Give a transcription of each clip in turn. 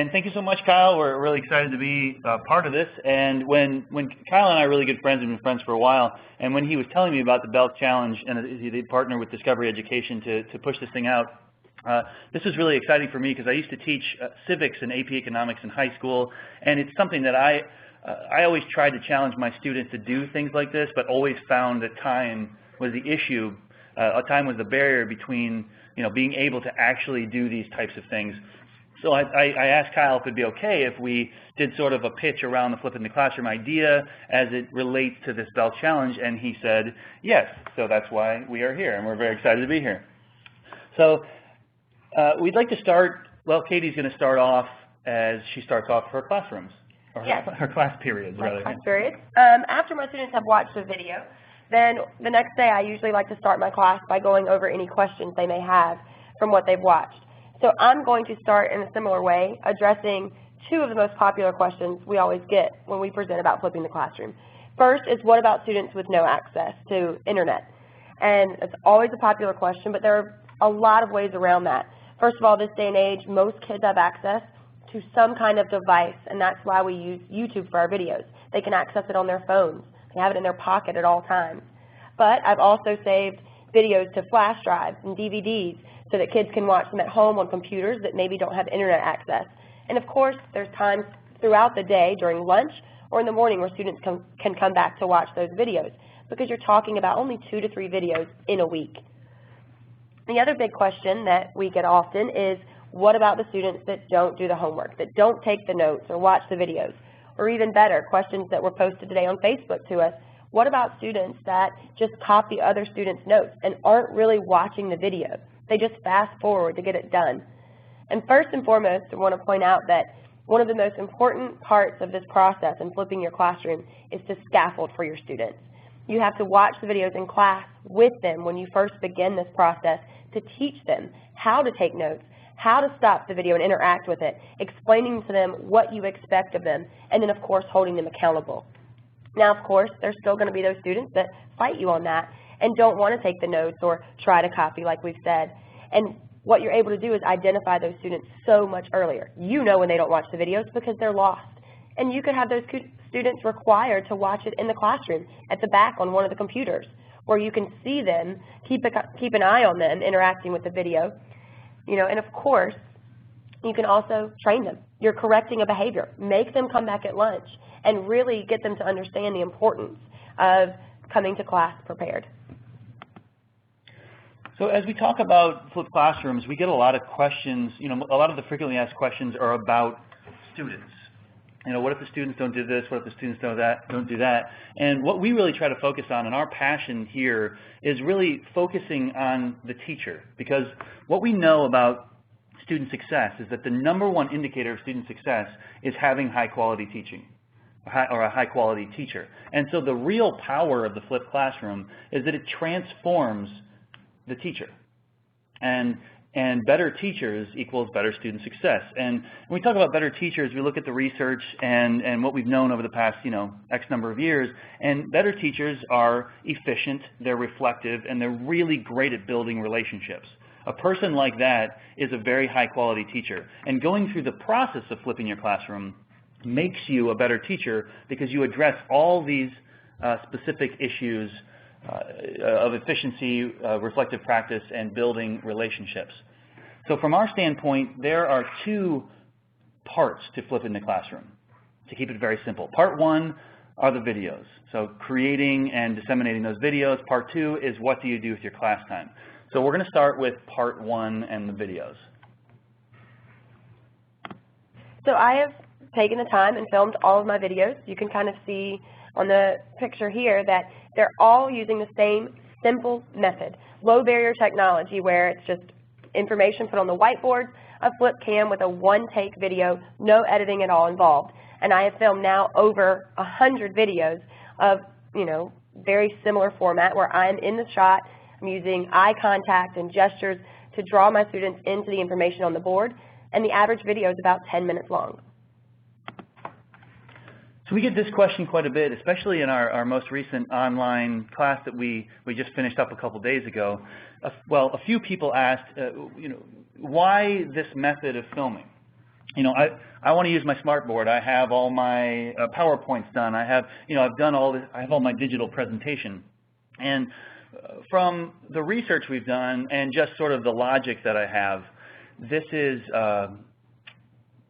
And thank you so much, Kyle. We're really excited to be part of this. And when Kyle and I are really good friends, we've been friends for a while, and when he was telling me about the Belt Challenge and they partner with Discovery Education to push this thing out, this was really exciting for me because I used to teach civics and AP economics in high school, and it's something that I always tried to challenge my students to do things like this, but always found that time was the issue. Time was the barrier between being able to actually do these types of things. So I asked Kyle if it'd be okay if we did sort of a pitch around the Flip in the Classroom idea as it relates to this Belt Challenge, and he said yes. So that's why we are here, and we're very excited to be here. So we'd like to start, well, Katie's going to start off as she starts off her classrooms, or her class periods, rather. Class periods. After my students have watched the video, then the next day I usually like to start my class by going over any questions they may have from what they've watched. So I'm going to start in a similar way, addressing two of the most popular questions we always get when we present about flipping the classroom. First is, what about students with no access to internet? And it's always a popular question, but there are a lot of ways around that. First of all, this day and age, most kids have access to some kind of device, and that's why we use YouTube for our videos. They can access it on their phones. They have it in their pocket at all times. But I've also saved videos to flash drives and DVDs so that kids can watch them at home on computers that maybe don't have internet access. And of course, there's times throughout the day during lunch or in the morning where students can come back to watch those videos, because you're talking about only 2 to 3 videos in a week. The other big question that we get often is, what about the students that don't do the homework, that don't take the notes or watch the videos? Or even better, questions that were posted today on Facebook to us, what about students that just copy other students' notes and aren't really watching the video? They just fast forward to get it done. And first and foremost, I want to point out that one of the most important parts of this process in flipping your classroom is to scaffold for your students. You have to watch the videos in class with them when you first begin this process to teach them how to take notes, how to stop the video and interact with it, explaining to them what you expect of them, and then of course holding them accountable. Now of course, there's still going to be those students that fight you on that and don't want to take the notes or try to copy like we've said. And what you're able to do is identify those students so much earlier. You know when they don't watch the videos because they're lost. And you could have those students required to watch it in the classroom at the back on one of the computers, where you can see them, keep an eye on them interacting with the video. And of course, you can also train them. You're correcting a behavior. Make them come back at lunch and really get them to understand the importance of coming to class prepared. So as we talk about flipped classrooms, we get a lot of questions. A lot of the frequently asked questions are about students. What if the students don't do this? What if the students don't do that? And what we really try to focus on, and our passion here, is really focusing on the teacher. Because what we know about student success is that the #1 indicator of student success is having high-quality teaching, or a high-quality teacher. And so the real power of the flipped classroom is that it transforms the teacher. And better teachers equals better student success. And when we talk about better teachers, we look at the research and what we've known over the past, X number of years. And better teachers are efficient, they're reflective, and they're really great at building relationships. A person like that is a very high quality teacher. And going through the process of flipping your classroom makes you a better teacher because you address all these specific issues of efficiency, reflective practice, and building relationships. So from our standpoint, there are 2 parts to flipping the classroom, to keep it very simple. Part 1 are the videos, so creating and disseminating those videos. Part 2 is what do you do with your class time. So we're going to start with part 1 and the videos. So I have taken the time and filmed all of my videos. You can kind of see on the picture here that they're all using the same simple method, low barrier technology, where it's just information put on the whiteboard, a flip cam with a 1-take video, no editing at all involved. And I have filmed now over 100 videos of, very similar format where I'm in the shot, I'm using eye contact and gestures to draw my students into the information on the board, and the average video is about 10 minutes long. So we get this question quite a bit, especially in our most recent online class that we just finished up a couple days ago. Well, a few people asked, why this method of filming? I want to use my smartboard. I have all my PowerPoints done. I have, I've done all this. I have all my digital presentation. And from the research we've done and just sort of the logic that I have, these are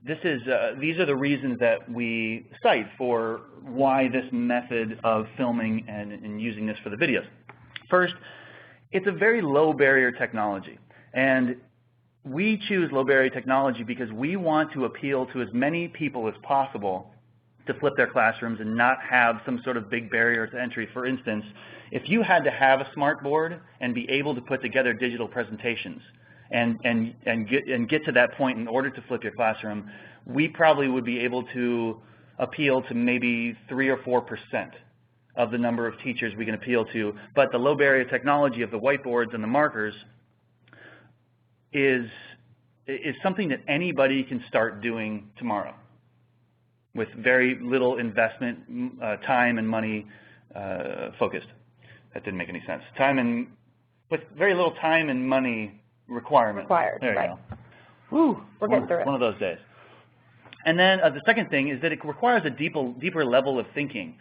the reasons that we cite for why this method of filming and using this for the videos. First, it's a very low barrier technology. And we choose low barrier technology because we want to appeal to as many people as possible to flip their classrooms and not have some sort of big barrier to entry. For instance, if you had to have a smartboard and be able to put together digital presentations and get to that point in order to flip your classroom, we probably would be able to appeal to maybe 3 or 4% of the number of teachers we can appeal to. But the low barrier technology of the whiteboards and the markers is something that anybody can start doing tomorrow with very little investment, time and money focused. That didn't make any sense. With very little time and money required. There you go. Woo, we're getting through it. One of those days. And then the second thing is that it requires a deeper level of thinking.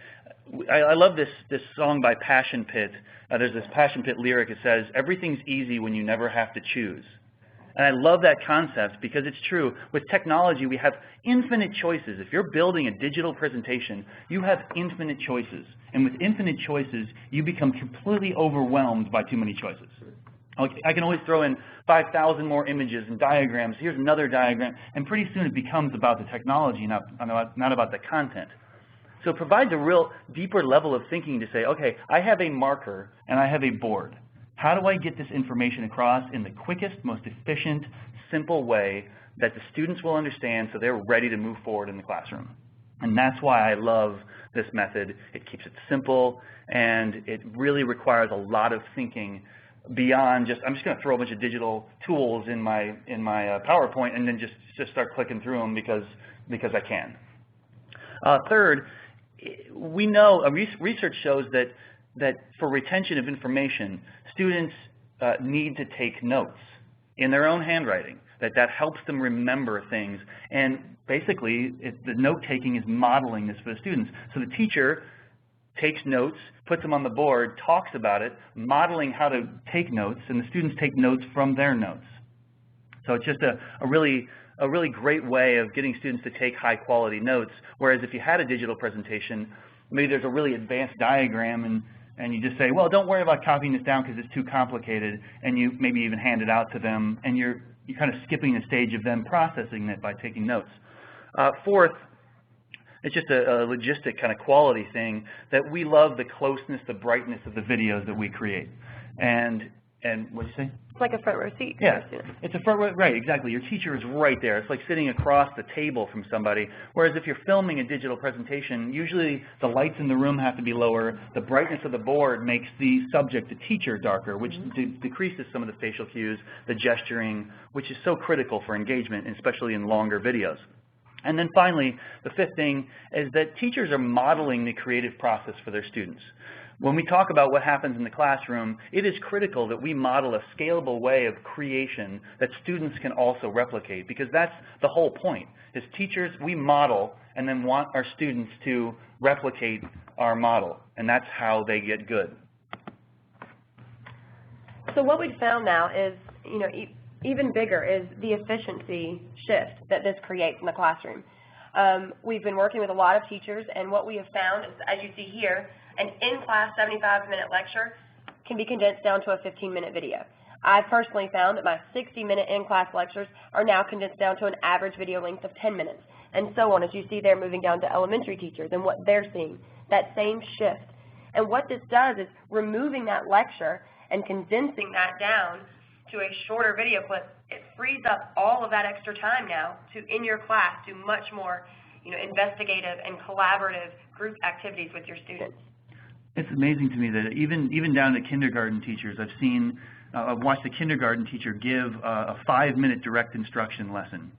I love this song by Passion Pit. There's this Passion Pit lyric. It says, "Everything's easy when you never have to choose." And I love that concept because it's true. With technology, we have infinite choices. If you're building a digital presentation, you have infinite choices. And with infinite choices, you become completely overwhelmed by too many choices. I can always throw in 5,000 more images and diagrams. Here's another diagram. And pretty soon it becomes about the technology, not about the content. So it provides a real deeper level of thinking to say, okay, I have a marker and I have a board. How do I get this information across in the quickest, most efficient, simple way that the students will understand so they're ready to move forward in the classroom? And that's why I love this method. It keeps it simple, and it really requires a lot of thinking beyond just, I'm just going to throw a bunch of digital tools in my PowerPoint and then just start clicking through them because I can. Third, we know, research shows that for retention of information, students need to take notes in their own handwriting, that helps them remember things. And basically, the note-taking is modeling this for the students. So the teacher takes notes, puts them on the board, talks about it, modeling how to take notes, and the students take notes from their notes. So it's just a really great way of getting students to take high-quality notes, whereas if you had a digital presentation, maybe there's a really advanced diagram and you just say, well, don't worry about copying this down because it's too complicated, and you maybe even hand it out to them, and you're kind of skipping the stage of them processing it by taking notes. Fourth, it's just a logistic kind of quality thing that we love the closeness, the brightness of the videos that we create. And what did you say? It's like a front row seat. Yeah, it's a front row, right, exactly. Your teacher is right there. It's like sitting across the table from somebody. Whereas if you're filming a digital presentation, usually the lights in the room have to be lower. The brightness of the board makes the subject, the teacher, darker, which decreases some of the facial cues, the gesturing, which is so critical for engagement, especially in longer videos. And then finally, the fifth thing is that teachers are modeling the creative process for their students. When we talk about what happens in the classroom, it is critical that we model a scalable way of creation that students can also replicate, because that's the whole point. As teachers, we model and then want our students to replicate our model, and that's how they get good. So what we've found now is, even bigger is the efficiency shift that this creates in the classroom. We've been working with a lot of teachers, and what we have found is, as you see here, an in-class 75-minute lecture can be condensed down to a 15-minute video. I've personally found that my 60-minute in-class lectures are now condensed down to an average video length of 10 minutes, and so on, as you see there moving down to elementary teachers and what they're seeing, that same shift. And what this does is removing that lecture and condensing that down to a shorter video clip. It frees up all of that extra time now to, in your class, do much more investigative and collaborative group activities with your students. It's amazing to me that even down to kindergarten teachers, I've watched a kindergarten teacher give a 5-minute direct instruction lesson,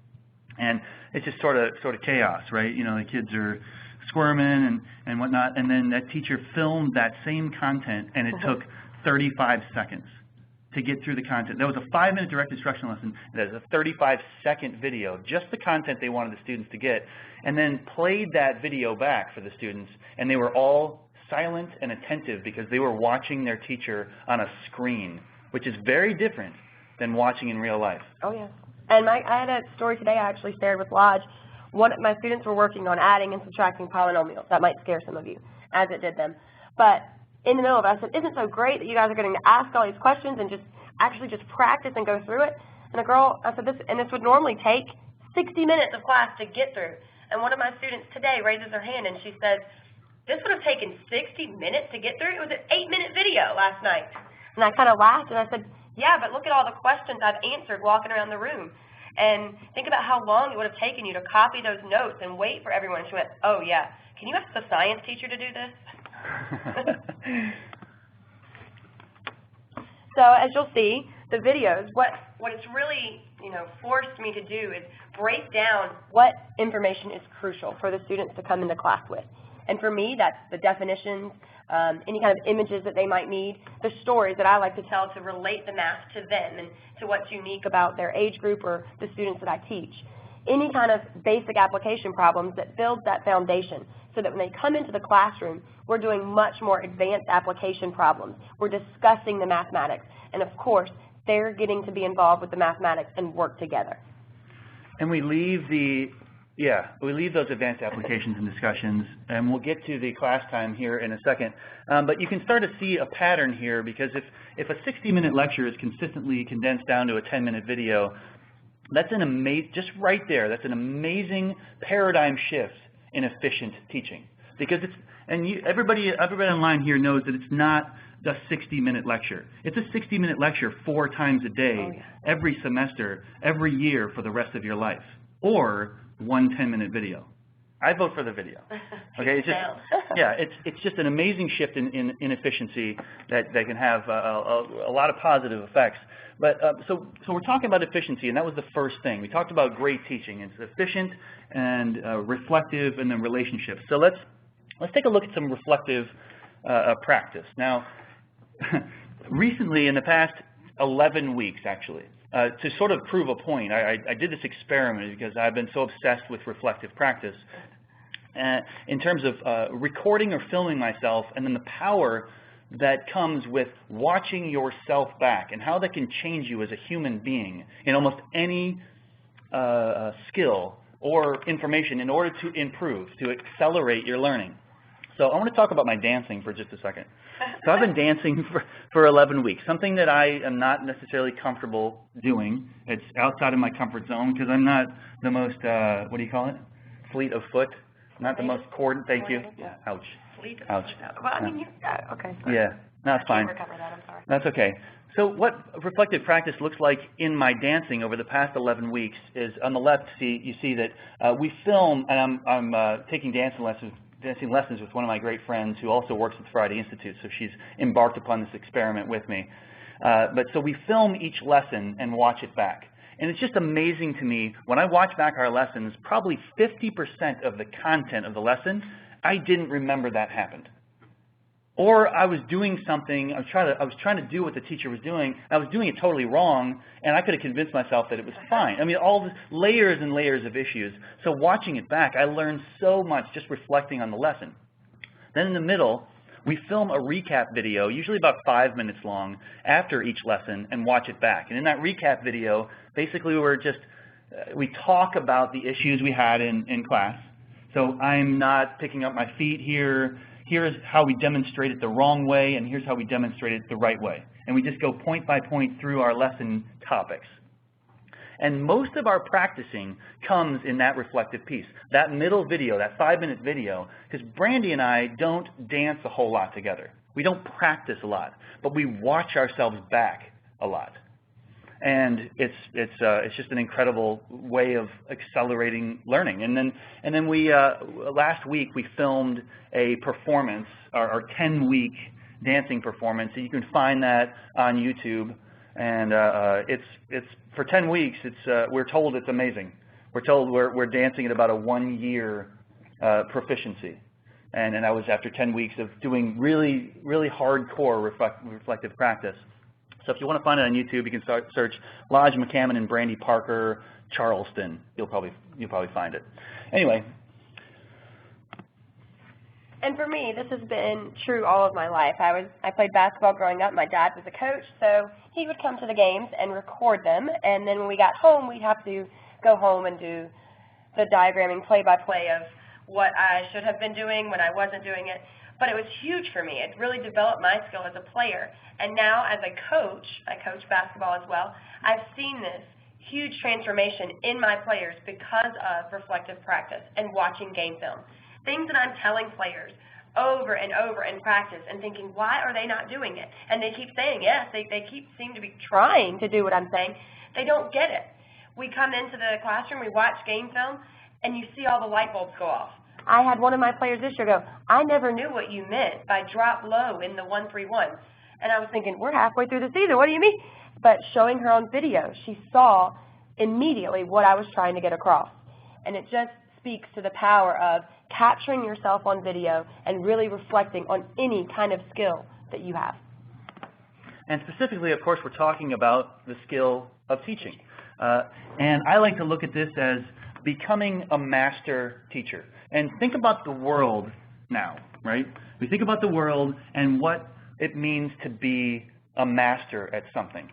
and it's just sort of chaos, right? The kids are squirming and whatnot, and then that teacher filmed that same content, and it took 35 seconds to get through the content. That was a 5-minute direct instruction lesson. That is a 35-second video, just the content they wanted the students to get, and then played that video back for the students, and they were all silent and attentive because they were watching their teacher on a screen, which is very different than watching in real life. Oh, yeah. And I had a story today I actually shared with Lodge. My students were working on adding and subtracting polynomials. That might scare some of you, as it did them. But in the middle of it, I said, isn't it so great that you guys are getting to ask all these questions and just practice and go through it? And the girl, I said, this would normally take 60 minutes of class to get through. And one of my students today raises her hand and she says, this would have taken 60 minutes to get through? It was an 8-minute video last night. And I kind of laughed and I said, yeah, but look at all the questions I've answered walking around the room. And think about how long it would have taken you to copy those notes and wait for everyone. And she went, oh, yeah. Can you ask the science teacher to do this? So as you'll see, the videos, what it's really forced me to do is break down what information is crucial for the students to come into class with. And for me, that's the definitions, any kind of images that they might need, the stories that I like to tell to relate the math to them and to what's unique about their age group or the students that I teach. Any kind of basic application problems that builds that foundation so that when they come into the classroom, we're doing much more advanced application problems. We're discussing the mathematics. And of course, they're getting to be involved with the mathematics and work together. And we leave those advanced applications and discussions, and we'll get to the class time here in a second. But you can start to see a pattern here, because if a 60-minute lecture is consistently condensed down to a 10-minute video, that's an amazing, just right there, that's an amazing paradigm shift in efficient teaching. Because everybody online here knows that it's not the 60-minute lecture. It's a 60-minute lecture 4 times a day, every semester, every year for the rest of your life, or one 10-minute video. I vote for the video. Okay, it's just an amazing shift in efficiency that can have a lot of positive effects. But so we're talking about efficiency, and that was the first thing. We talked about great teaching. It's efficient and reflective, and then relationships. So let's take a look at some reflective practice. Now, recently, in the past 11 weeks, actually, to sort of prove a point, I did this experiment because I've been so obsessed with reflective practice in terms of recording or filming myself, and then the power that comes with watching yourself back and how that can change you as a human being in almost any skill or information in order to improve, to accelerate your learning. So I want to talk about my dancing for just a second. So I've been dancing for 11 weeks, something that I am not necessarily comfortable doing. It's outside of my comfort zone because I'm not the most, what do you call it? Fleet of foot. Not the most coordinated. Thank you. Yeah. Ouch. Fleet of foot. Well, I mean, okay. Yeah, that's fine. Recover that, I'm sorry. That's okay. So what reflective practice looks like in my dancing over the past 11 weeks is on the left, you see that we film, and I'm taking dancing lessons with one of my great friends who also works at the Friday Institute, so she's embarked upon this experiment with me. So we film each lesson and watch it back. And it's just amazing to me, when I watch back our lessons, probably 50% of the content of the lesson, I didn't remember that happened. Or I was doing something, I was trying to do what the teacher was doing, I was doing it totally wrong, and I could have convinced myself that it was fine. I mean, all the layers and layers of issues. So watching it back, I learned so much just reflecting on the lesson. Then in the middle, we film a recap video, usually about 5 minutes long, after each lesson and watch it back. And in that recap video, basically we talk about the issues we had in class. So I'm not picking up my feet here. Here's how we demonstrate it the wrong way, and here's how we demonstrate it the right way. And we just go point by point through our lesson topics. And most of our practicing comes in that reflective piece, that middle video, that 5-minute video, because Brandy and I don't dance a whole lot together. We don't practice a lot, but we watch ourselves back a lot. And it's just an incredible way of accelerating learning. And then we last week we filmed a performance, our 10-week dancing performance. So you can find that on YouTube. And it's for 10 weeks. We're told it's amazing. We're told we're dancing at about a 1-year proficiency. And that was after 10 weeks of doing really, really hardcore reflective practice. So if you want to find it on YouTube, you can search Lodge, McCammon, and Brandy Parker, Charleston. You'll probably find it. Anyway. And for me, this has been true all of my life. I played basketball growing up. My dad was a coach, so he would come to the games and record them. And then when we got home, we'd have to go home and do the diagramming play-by-play of what I should have been doing when I wasn't doing it. But it was huge for me. It really developed my skill as a player. And now as a coach, I coach basketball as well, I've seen this huge transformation in my players because of reflective practice and watching game film. Things that I'm telling players over and over in practice and thinking, why are they not doing it? And they keep saying yes, they seem to be trying to do what I'm saying. They don't get it. We come into the classroom, we watch game film, and you see all the light bulbs go off. I had one of my players this year go, I never knew what you meant by drop low in the 1-3-1. And I was thinking, we're halfway through the season, what do you mean? But showing her on video, she saw immediately what I was trying to get across. And it just speaks to the power of capturing yourself on video and really reflecting on any kind of skill that you have. And specifically, of course, we're talking about the skill of teaching. And I like to look at this as becoming a master teacher. And think about the world now, right? We think about the world and what it means to be a master at something.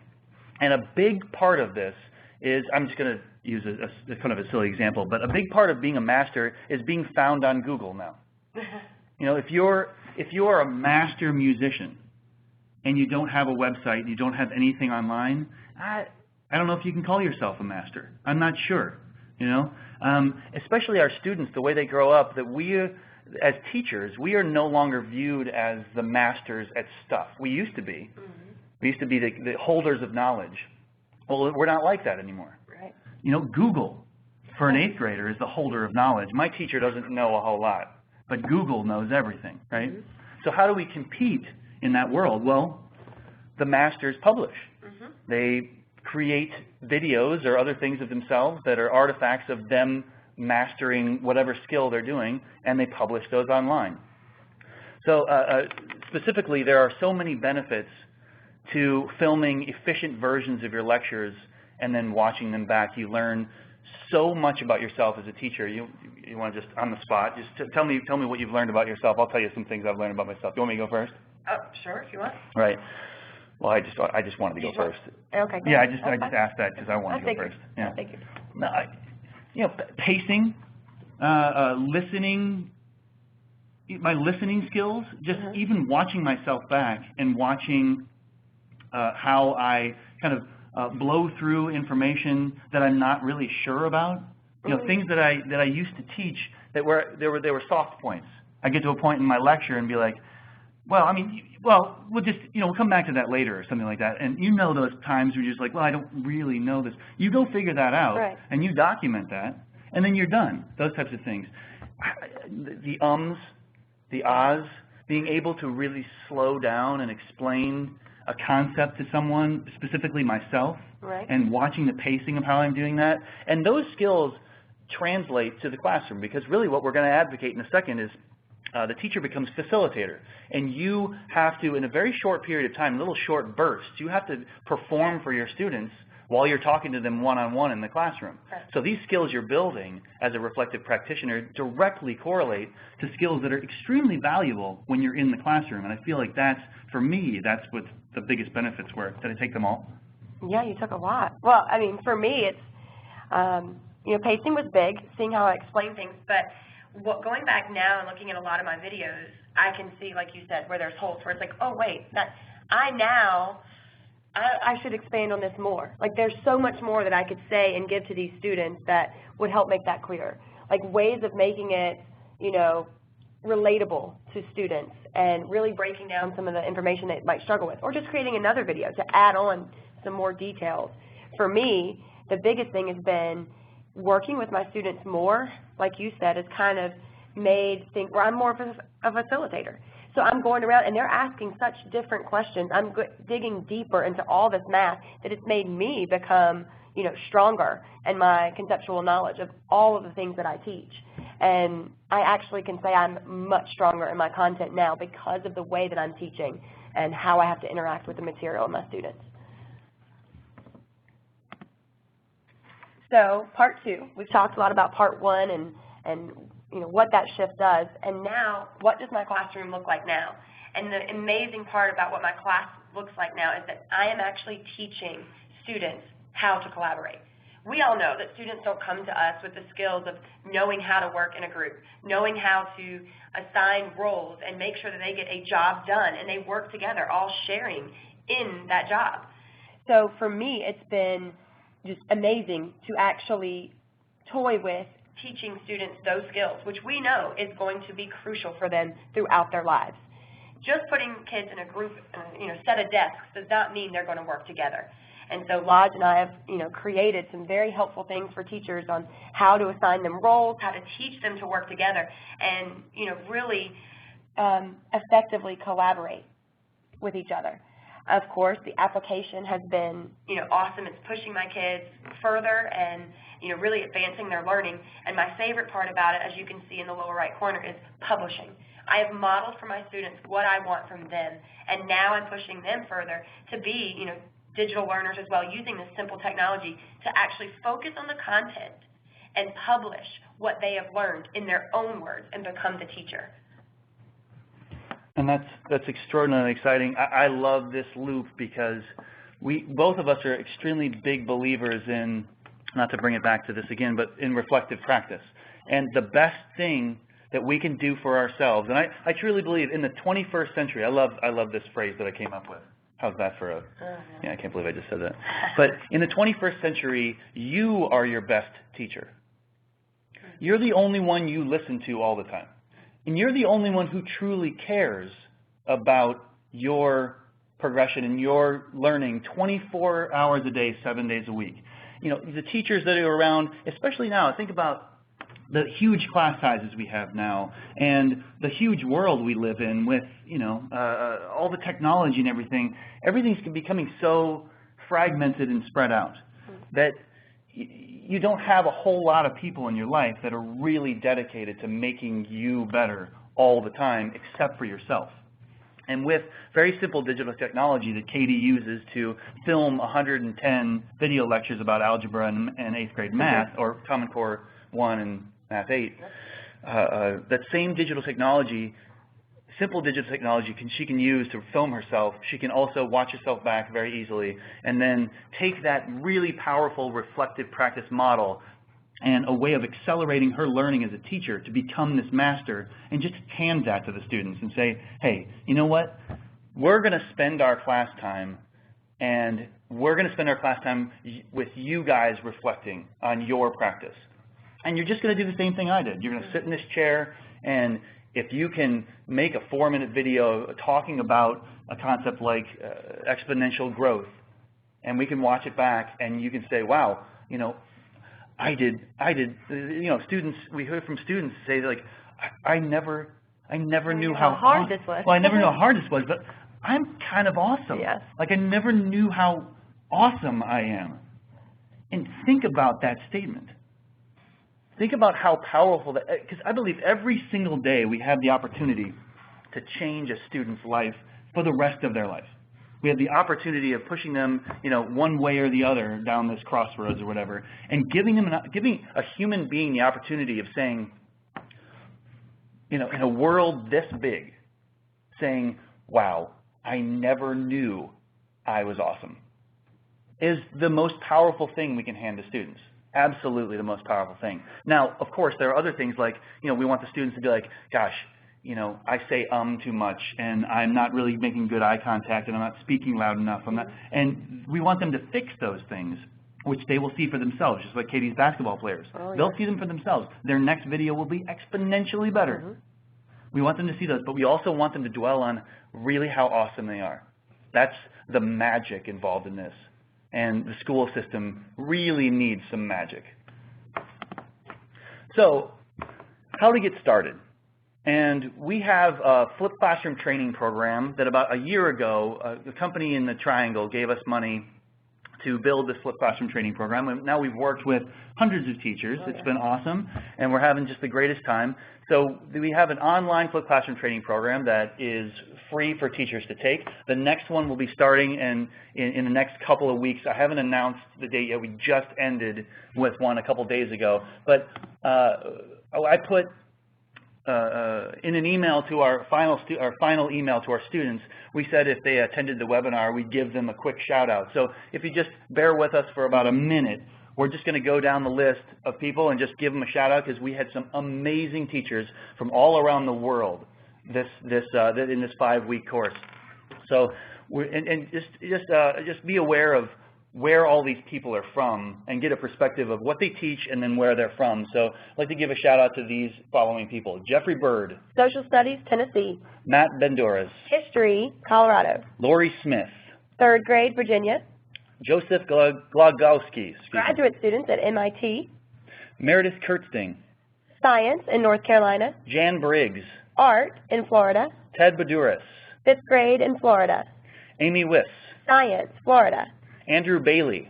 And a big part of this is, I'm just going to use a kind of a silly example, but a big part of being a master is being found on Google now. You know, if you're a master musician and you don't have a website, you don't have anything online, I don't know if you can call yourself a master. I'm not sure. You know, especially our students, the way they grow up, that we, as teachers, we are no longer viewed as the masters at stuff. We used to be. Mm-hmm. We used to be the holders of knowledge. Well, we're not like that anymore. Right. You know, Google, for an 8th grader, is the holder of knowledge. My teacher doesn't know a whole lot, but Google knows everything, right? Mm-hmm. So how do we compete in that world? Well, the masters publish. Mm-hmm. They create videos or other things of themselves that are artifacts of them mastering whatever skill they're doing, and they publish those online. So specifically, there are so many benefits to filming efficient versions of your lectures and then watching them back. You learn so much about yourself as a teacher. You want to just, on the spot, just tell me what you've learned about yourself. I'll tell you some things I've learned about myself. You want me to go first? Oh, sure, if you want. Right. Well, I just wanted to go first. Okay. Yeah, I just asked that because I wanted to go first. Yeah. Thank you. No, you know, pacing, listening, my listening skills, just even watching myself back and watching how I kind of blow through information that I'm not really sure about. You know, things that I used to teach that were soft points. I get to a point in my lecture and be like, we'll just, we'll come back to that later or something like that. And you know those times where you're just like, well, I don't really know this. You go figure that out, right, and you document that, and then you're done. Those types of things. The ums, the ahs, being able to really slow down and explain a concept to someone, specifically myself, right, and watching the pacing of how I'm doing that. And those skills translate to the classroom, because really what we're going to advocate in a second is the teacher becomes facilitator, and you have to, in a very short period of time, little short bursts, you have to perform for your students while you're talking to them one-on-one in the classroom. Right. So these skills you're building as a reflective practitioner directly correlate to skills that are extremely valuable when you're in the classroom, and I feel like that's, for me, that's what the biggest benefits were. Did I take them all? Yeah, you took a lot. Well, I mean, for me, it's, pacing was big, seeing how I explain things, but going back now and looking at a lot of my videos, I can see, like you said, where there's holes, where it's like, oh, wait, I should expand on this more. Like, there's so much more that I could say and give to these students that would help make that clear. Like, ways of making it, relatable to students and really breaking down some of the information they might struggle with, or just creating another video to add on some more details. For me, the biggest thing has been working with my students more, like you said, has kind of made things where I'm more of a facilitator. So I'm going around and they're asking such different questions. I'm digging deeper into all this math that it's made me become, stronger in my conceptual knowledge of all of the things that I teach. And I actually can say I'm much stronger in my content now because of the way that I'm teaching and how I have to interact with the material and my students. So part 2, we've talked a lot about part 1 and what that shift does. And now, what does my classroom look like now? And the amazing part about what my class looks like now is that I am actually teaching students how to collaborate. We all know that students don't come to us with the skills of knowing how to work in a group, knowing how to assign roles and make sure that they get a job done and they work together, all sharing in that job. So for me, it's been just amazing to actually toy with teaching students those skills, which we know is going to be crucial for them throughout their lives. Just putting kids in a group, set of desks does not mean they're going to work together. And so Lodge and I have, created some very helpful things for teachers on how to assign them roles, how to teach them to work together, and, really effectively collaborate with each other. Of course, the application has been, awesome. It's pushing my kids further and, really advancing their learning. And my favorite part about it, as you can see in the lower right corner, is publishing. I have modeled for my students what I want from them, and now I'm pushing them further to be, digital learners as well, using this simple technology to actually focus on the content and publish what they have learned in their own words and become the teacher. And that's extraordinarily exciting. I love this loop because both of us are extremely big believers in, not to bring it back to this again, but in reflective practice. And the best thing that we can do for ourselves, and I truly believe in the 21st century, I love this phrase that I came up with. How's that for a, yeah, I can't believe I just said that. But in the 21st century, you are your best teacher. You're the only one you listen to all the time. And you're the only one who truly cares about your progression and your learning 24 hours a day, 7 days a week. The teachers that are around, especially now, think about the huge class sizes we have now and the huge world we live in with, all the technology and everything. Everything's becoming so fragmented and spread out that you don't have a whole lot of people in your life that are really dedicated to making you better all the time except for yourself. And with very simple digital technology that Katie uses to film 110 video lectures about algebra and 8th grade math, or Common Core 1 and Math 8, that same digital technology, simple digital technology she can use to film herself. She can also watch herself back very easily and then take that really powerful reflective practice model and a way of accelerating her learning as a teacher to become this master, and just hand that to the students and say, hey, you know what? We're going to spend our class time with you guys reflecting on your practice. And you're just going to do the same thing I did. You're going to sit in this chair, and if you can make a 4-minute video talking about a concept like exponential growth, and we can watch it back, and you can say, wow, I did, students, we heard from students say, like, I never knew how hard this was. Well, I never knew how hard this was, but I'm kind of awesome. Yes. Like, I never knew how awesome I am. And think about that statement. Think about how powerful that, because I believe every single day we have the opportunity to change a student's life for the rest of their life. We have the opportunity of pushing them, one way or the other down this crossroads or whatever, and giving a human being the opportunity of saying, in a world this big, saying, wow, I never knew I was awesome, is the most powerful thing we can hand to students. Absolutely the most powerful thing. Now, of course, there are other things like, we want the students to be like, gosh, I say too much, and I'm not really making good eye contact, and I'm not speaking loud enough. And we want them to fix those things, which they will see for themselves, just like Katie's basketball players. Oh, yeah. They'll see them for themselves. Their next video will be exponentially better. Mm-hmm. We want them to see those, but we also want them to dwell on really how awesome they are. That's the magic involved in this. And the school system really needs some magic. So, how to get started? And we have a flipped classroom training program that about a year ago, the company in the Triangle gave us money to build this flipped classroom training program. And now we've worked with hundreds of teachers. It's been awesome, and we're having just the greatest time. So we have an online flipped classroom training program that is free for teachers to take. The next one will be starting in the next couple of weeks. I haven't announced the date yet. We just ended with one a couple days ago. But I put in an email to our final email to our students, we said if they attended the webinar, we'd give them a quick shout out. So if you just bear with us for about a minute, we're just going to go down the list of people and just give them a shout out, because we had some amazing teachers from all around the world in this 5-week course. So just be aware of where all these people are from and get a perspective of what they teach and then where they're from. So I'd like to give a shout out to these following people: Jeffrey Bird, Social Studies, Tennessee. Matt Bendoras, History, Colorado. Lori Smith, 3rd grade, Virginia. Joseph Glogowski, Graduate students at MIT. Meredith Kurtzting, Science in North Carolina. Jan Briggs, Art in Florida. Ted Baduras, 5th grade in Florida. Amy Wiss, Science, Florida. Andrew Bailey,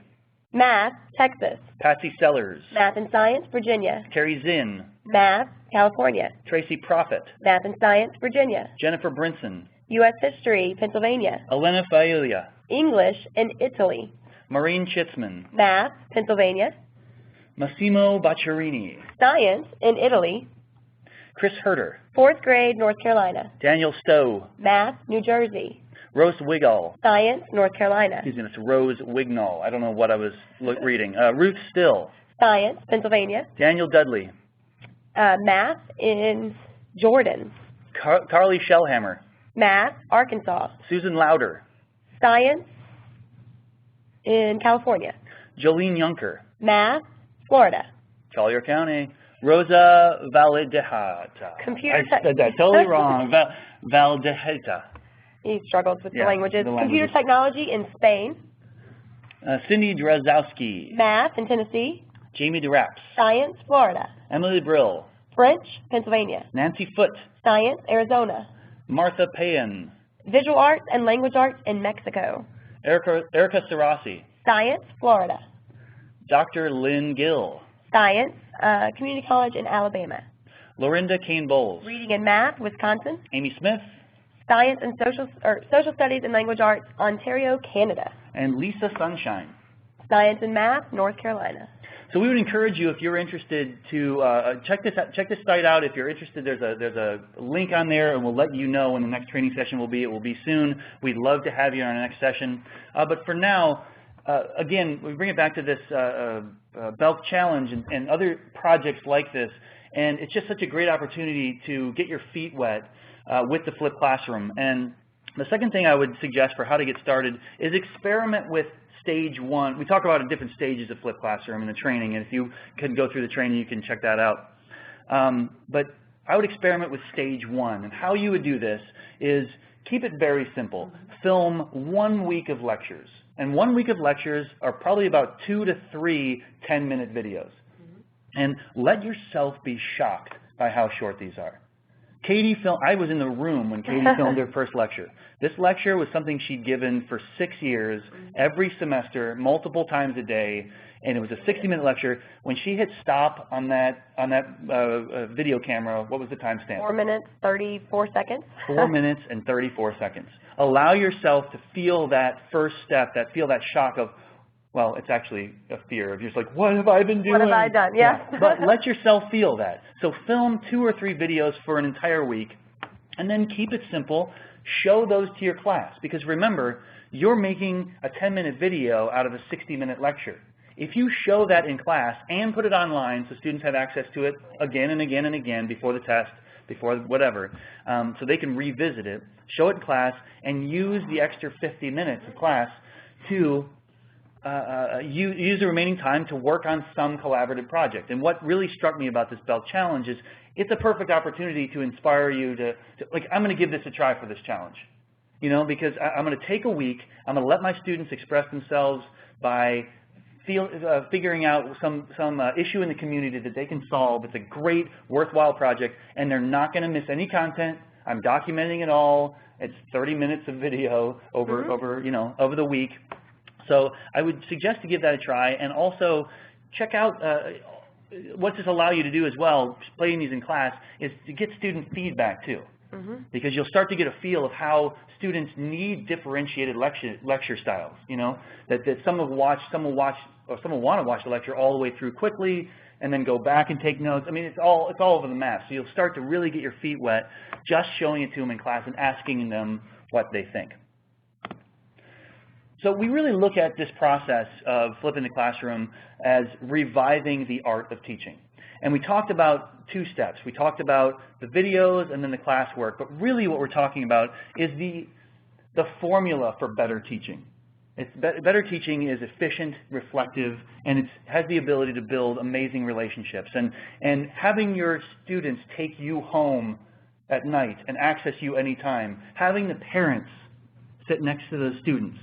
Math, Texas. Patsy Sellers, Math and Science, Virginia. Terry Zinn, Math, California. Tracy Prophet, Math and Science, Virginia. Jennifer Brinson, U.S. History, Pennsylvania. Elena Faelia, English in Italy. Maureen Chitzman, Math, Pennsylvania. Massimo Bacciarini, Science in Italy. Chris Herter, 4th grade, North Carolina. Daniel Stowe, Math, New Jersey. Rose Wiggall, Science, North Carolina. excuse me, it's Rose Wignall, I don't know what I was reading. Ruth Still, Science, Pennsylvania. Daniel Dudley, Math in Jordan. Carly Shellhammer, Math, Arkansas. Susan Lauder, Science in California. Jolene Yunker, Math, Florida. Collier County, Rosa Valdejata. Computer I said that totally wrong. Valdejata. He struggles with the languages. the Computer technology in Spain. Cindy Drazowski, Math in Tennessee. Jamie DeRaps, Science, Florida. Emily Brill, French, Pennsylvania. Nancy Foote, Science, Arizona. Martha Payan, Visual arts and language arts in Mexico. Erica Sarasi, Science, Florida. Dr. Lynn Gill, Science, community college in Alabama. Lorinda Kane Bowles, Reading and math, Wisconsin. Amy Smith, Science and social studies and language arts, Ontario, Canada. and Lisa Sunshine. Science and math, North Carolina. So we would encourage you, if you're interested, to check this site out. If you're interested, there's a link on there, and we'll let you know when the next training session will be. It will be soon. We'd love to have you on our next session. But for now, again, we bring it back to this Belk Challenge and other projects like this, and it's just such a great opportunity to get your feet wet with the flipped classroom. And the second thing I would suggest for how to get started is experiment with stage 1. We talk about different stages of flipped classroom in the training, and if you can go through the training, you can check that out. But I would experiment with stage 1, and how you would do this is keep it very simple. Film 1 week of lectures, and 1 week of lectures are probably about 2 to 3 10-minute videos. And let yourself be shocked by how short these are. I was in the room when Katie filmed her first lecture. This lecture was something she'd given for 6 years, every semester, multiple times a day, and it was a 60-minute lecture. When she hit stop on that video camera, what was the timestamp? 4 minutes, 34 seconds. 4 minutes and 34 seconds. Allow yourself to feel that first step, feel that shock of, well, it's actually a fear of just like, what have I been doing? What have I done? Yeah. But let yourself feel that. So film 2 or 3 videos for an entire week, and then keep it simple. Show those to your class, because remember, you're making a 10-minute video out of a 60-minute lecture. If you show that in class and put it online so students have access to it again and again and again before the test, before whatever, so they can revisit it, show it in class, and use the extra 50 minutes of class to use the remaining time to work on some collaborative project. And what really struck me about this Belk Challenge is it's a perfect opportunity to inspire you to like, I'm going to give this a try for this challenge. You know, because I'm going to take a week, I'm going to let my students express themselves by figuring out some issue in the community that they can solve. It's a great, worthwhile project, and they're not going to miss any content. I'm documenting it all. It's 30 minutes of video over the week. So I would suggest to give that a try, and also check out what this allow you to do as well, playing these in class, is to get student feedback too. Because you'll start to get a feel of how students need differentiated lecture styles. You know, that some will want to watch the lecture all the way through quickly, and then go back and take notes. I mean, it's all over the map. So you'll start to really get your feet wet just showing it to them in class and asking them what they think. So we really look at this process of flipping the classroom as reviving the art of teaching. And we talked about 2 steps. We talked about the videos and then the classwork, but really what we're talking about is the formula for better teaching. Better teaching is efficient, reflective, and it has the ability to build amazing relationships. And having your students take you home at night and access you anytime, having the parents sit next to the students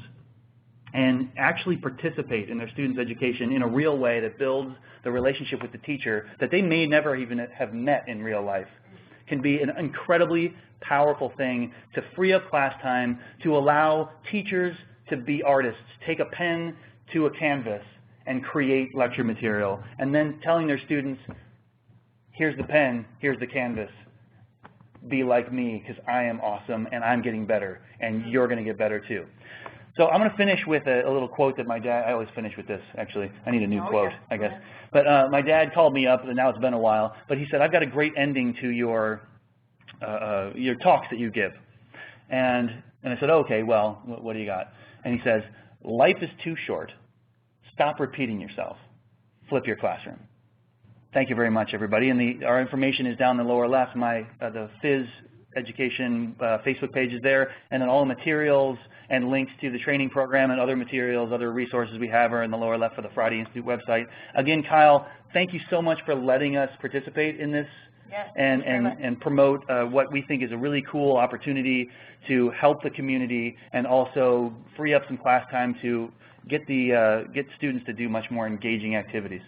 and actually participate in their students' education in a real way that builds the relationship with the teacher that they may never even have met in real life, can be an incredibly powerful thing to free up class time, to allow teachers to be artists, take a pen to a canvas and create lecture material, and then telling their students, here's the pen, here's the canvas, be like me because I am awesome and I'm getting better and you're going to get better too. So I'm going to finish with a little quote that my dad, I always finish with this actually, I need a new quote, I guess. But my dad called me up, and now it's been a while, but he said, I've got a great ending to your talks that you give. And I said, okay, well, what do you got? And he says, life is too short. Stop repeating yourself. Flip your classroom. Thank you very much, everybody. And our information is down in the lower left. The Phys Education Facebook page is there, and then all the materials and links to the training program and other materials, other resources we have are in the lower left for the Friday Institute website. Again, Kyle, thank you so much for letting us participate in this. Yes, and promote what we think is a really cool opportunity to help the community and also free up some class time to get students to do much more engaging activities.